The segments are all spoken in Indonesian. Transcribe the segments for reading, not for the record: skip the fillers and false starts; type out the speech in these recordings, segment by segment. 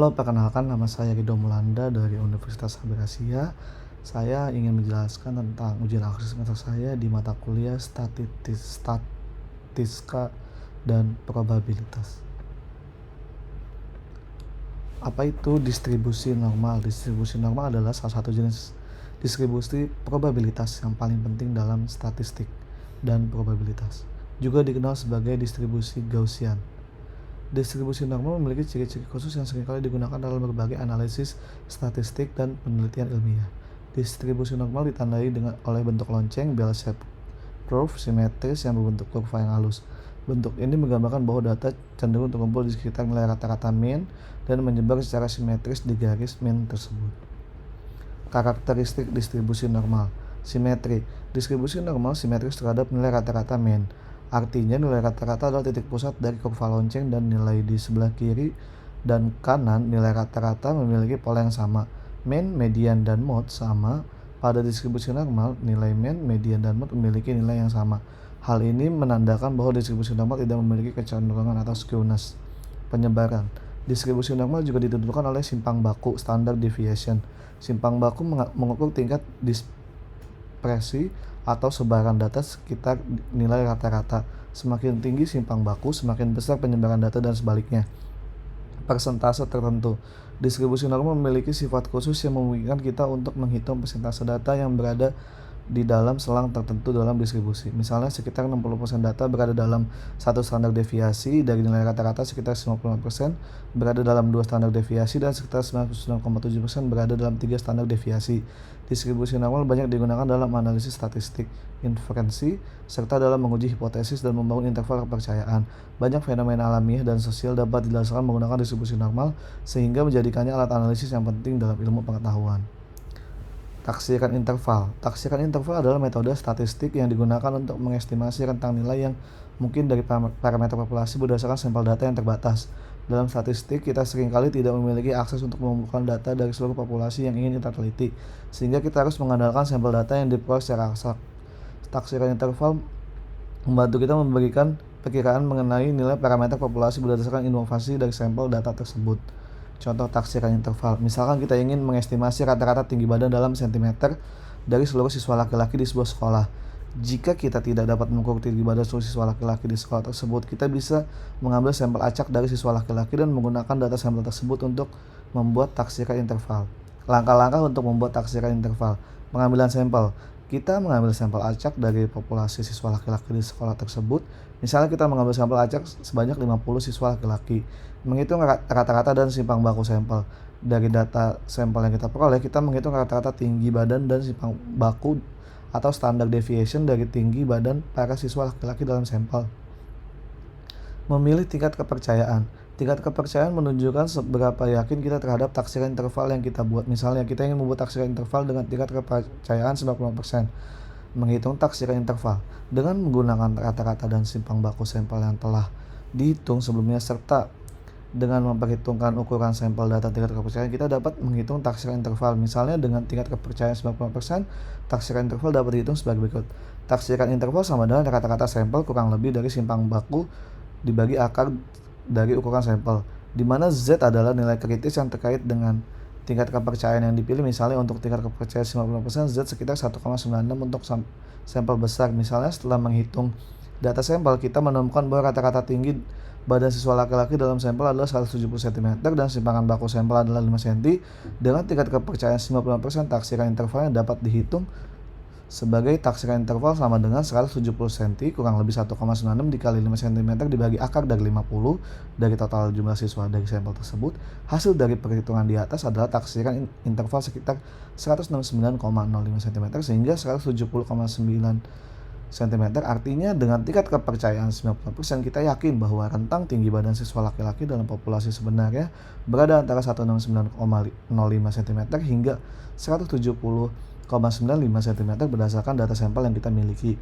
Halo, perkenalkan nama saya Rido Mulanda dari Universitas Asia. Saya ingin menjelaskan tentang ujian akhir semester saya di mata kuliah statistika dan probabilitas. Apa itu distribusi normal? Distribusi normal adalah salah satu jenis distribusi probabilitas yang paling penting dalam statistik dan probabilitas. Juga dikenal sebagai distribusi Gaussian. Distribusi normal memiliki ciri-ciri khusus yang seringkali digunakan dalam berbagai analisis statistik dan penelitian ilmiah. Distribusi normal ditandai oleh bentuk lonceng bell-shaped curve simetris yang berbentuk kurva yang halus. Bentuk ini menggambarkan bahwa data cenderung terkumpul di sekitar nilai rata-rata mean dan menyebar secara simetris di garis mean tersebut. Karakteristik distribusi normal. Simetri. Distribusi normal simetris terhadap nilai rata-rata mean. Artinya nilai rata-rata adalah titik pusat dari kurva lonceng dan nilai di sebelah kiri dan kanan nilai rata-rata memiliki pola yang sama. Mean, median, dan mode sama. Pada distribusi normal, nilai mean, median, dan mode memiliki nilai yang sama. Hal ini menandakan bahwa distribusi normal tidak memiliki kecenderungan atau skewness. Penyebaran. Distribusi normal juga ditentukan oleh simpang baku standard deviation. Simpang baku mengukur tingkat dispersi atau sebaran data sekitar nilai rata-rata. Semakin tinggi simpang baku, semakin besar penyebaran data dan sebaliknya. Persentase tertentu. Distribusi normal memiliki sifat khusus yang memungkinkan kita untuk menghitung persentase data yang berada di dalam selang tertentu dalam distribusi. Misalnya sekitar 60% data berada dalam satu standar deviasi dari nilai rata-rata, sekitar 50% berada dalam dua standar deviasi, dan sekitar 99,7% berada dalam tiga standar deviasi. Distribusi normal banyak digunakan dalam analisis statistik, inferensi, serta dalam menguji hipotesis dan membangun interval kepercayaan. Banyak fenomena alamiah dan sosial dapat dijelaskan menggunakan distribusi normal, sehingga menjadikannya alat analisis yang penting dalam ilmu pengetahuan. Taksiran interval. Taksiran interval adalah metode statistik yang digunakan untuk mengestimasi rentang nilai yang mungkin dari parameter populasi berdasarkan sampel data yang terbatas. Dalam statistik, kita seringkali tidak memiliki akses untuk mengumpulkan data dari seluruh populasi yang ingin kita teliti, sehingga kita harus mengandalkan sampel data yang diperoleh secara aksak. Taksiran interval membantu kita memberikan perkiraan mengenai nilai parameter populasi berdasarkan inovasi dari sampel data tersebut. Contoh taksiran interval. Misalkan kita ingin mengestimasi rata-rata tinggi badan dalam sentimeter dari seluruh siswa laki-laki di sebuah sekolah. Jika kita tidak dapat mengukur tinggi badan seluruh siswa laki-laki di sekolah tersebut, kita bisa mengambil sampel acak dari siswa laki-laki dan menggunakan data sampel tersebut untuk membuat taksiran interval. Langkah-langkah untuk membuat taksiran interval. Pengambilan sampel. Kita mengambil sampel acak dari populasi siswa laki-laki di sekolah tersebut. Misalnya kita mengambil sampel acak sebanyak 50 siswa laki-laki. Menghitung rata-rata dan simpang baku sampel. Dari data sampel yang kita peroleh, kita menghitung rata-rata tinggi badan dan simpang baku atau standard deviation dari tinggi badan para siswa laki-laki dalam sampel. Memilih tingkat kepercayaan. Tingkat kepercayaan menunjukkan seberapa yakin kita terhadap taksiran interval yang kita buat. Misalnya, kita ingin membuat taksiran interval dengan tingkat kepercayaan 90%. Menghitung taksiran interval dengan menggunakan rata-rata dan simpang baku sampel yang telah dihitung sebelumnya, serta dengan memperhitungkan ukuran sampel data tingkat kepercayaan, kita dapat menghitung taksiran interval. Misalnya, dengan tingkat kepercayaan 90%, taksiran interval dapat dihitung sebagai berikut. Taksiran interval sama dengan rata-rata sampel kurang lebih dari simpang baku dibagi akar dari ukuran sampel, di mana Z adalah nilai kritis yang terkait dengan tingkat kepercayaan yang dipilih. Misalnya, untuk tingkat kepercayaan 90%, Z sekitar 1,96 untuk sampel besar. Misalnya, setelah menghitung data sampel, kita menemukan bahwa rata-rata tinggi badan siswa laki-laki dalam sampel adalah 170 cm dan simpangan baku sampel adalah 5 cm. Dengan tingkat kepercayaan 90%, taksiran intervalnya dapat dihitung sebagai taksiran interval sama dengan 170 cm kurang lebih 1,96 dikali 5 cm dibagi akar dari 50 dari total jumlah siswa dari sampel tersebut. Hasil dari perhitungan di atas adalah taksiran interval sekitar 169,05 cm sehingga 170,9 cm. Artinya dengan tingkat kepercayaan 90%, kita yakin bahwa rentang tinggi badan siswa laki-laki dalam populasi sebenarnya berada antara 169,05 cm hingga 170,95 cm berdasarkan data sampel yang kita miliki.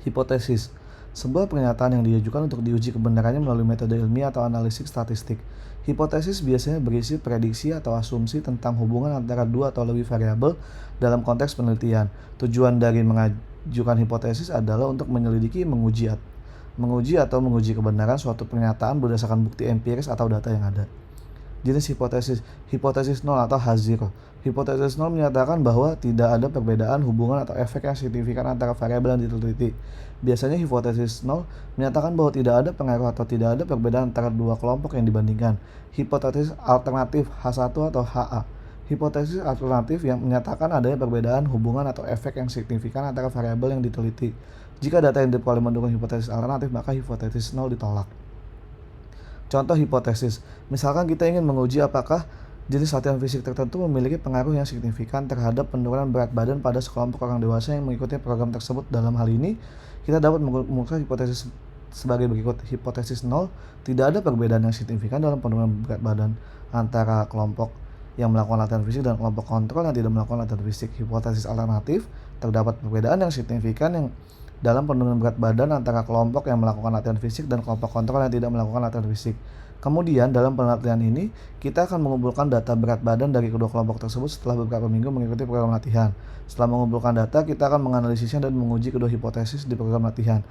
Hipotesis. Sebuah pernyataan yang diajukan untuk diuji kebenarannya melalui metode ilmiah atau analisis statistik. Hipotesis biasanya berisi prediksi atau asumsi tentang hubungan antara dua atau lebih variabel dalam konteks penelitian. Tujuan dari mengajukan hipotesis adalah untuk menyelidiki, menguji atau menguji kebenaran suatu pernyataan berdasarkan bukti empiris atau data yang ada. Jenis hipotesis, hipotesis nol atau H0. Hipotesis nol menyatakan bahwa tidak ada perbedaan hubungan atau efek yang signifikan antara variabel yang diteliti. Biasanya hipotesis nol menyatakan bahwa tidak ada pengaruh atau tidak ada perbedaan antara dua kelompok yang dibandingkan. Hipotesis alternatif H1 atau HA. Hipotesis alternatif yang menyatakan adanya perbedaan hubungan atau efek yang signifikan antara variabel yang diteliti. Jika data yang diperoleh mendukung hipotesis alternatif, maka hipotesis nol ditolak. Contoh hipotesis, misalkan kita ingin menguji apakah jenis latihan fisik tertentu memiliki pengaruh yang signifikan terhadap penurunan berat badan pada sekelompok orang dewasa yang mengikuti program tersebut. Dalam hal ini, kita dapat mengumpulkan hipotesis sebagai berikut. Hipotesis nol, tidak ada perbedaan yang signifikan dalam penurunan berat badan antara kelompok yang melakukan latihan fisik dan kelompok kontrol yang tidak melakukan latihan fisik. Hipotesis alternatif, terdapat perbedaan yang signifikan yang dalam penurunan berat badan antara kelompok yang melakukan latihan fisik dan kelompok kontrol yang tidak melakukan latihan fisik. Kemudian dalam penelitian ini, kita akan mengumpulkan data berat badan dari kedua kelompok tersebut setelah beberapa minggu mengikuti program latihan. Setelah mengumpulkan data, kita akan menganalisisnya dan menguji kedua hipotesis di program latihan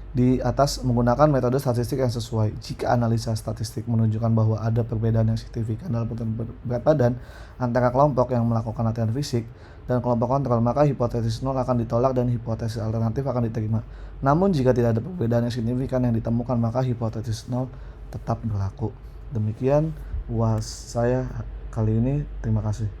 di atas menggunakan metode statistik yang sesuai. Jika analisa statistik menunjukkan bahwa ada perbedaan yang signifikan dalam penurunan berat badan antara kelompok yang melakukan latihan fisik dan kelompok kontrol, maka hipotesis nol akan ditolak dan hipotesis alternatif akan diterima. Namun jika tidak ada perbedaan yang signifikan yang ditemukan, maka hipotesis nol tetap berlaku. Demikian UAS saya kali ini. Terima kasih.